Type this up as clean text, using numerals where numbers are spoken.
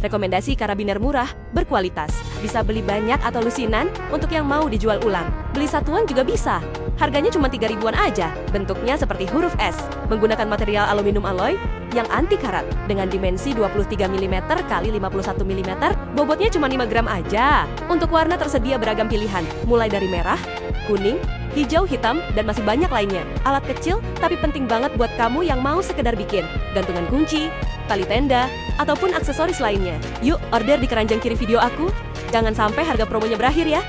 Rekomendasi karabiner murah, berkualitas. Bisa beli banyak atau lusinan untuk yang mau dijual ulang. Beli satuan juga bisa. Harganya cuma 3 ribuan aja. Bentuknya seperti huruf S. Menggunakan material aluminium alloy yang anti karat dengan dimensi 23 mm x 51 mm. Bobotnya cuma 5 gram aja. Untuk warna tersedia beragam pilihan, mulai dari merah, kuning, hijau, hitam, dan masih banyak lainnya. Alat kecil tapi penting banget buat kamu yang mau sekedar bikin gantungan kunci, tali tenda, ataupun aksesoris lainnya. Yuk order di keranjang kiri video aku. Jangan sampai harga promonya berakhir ya.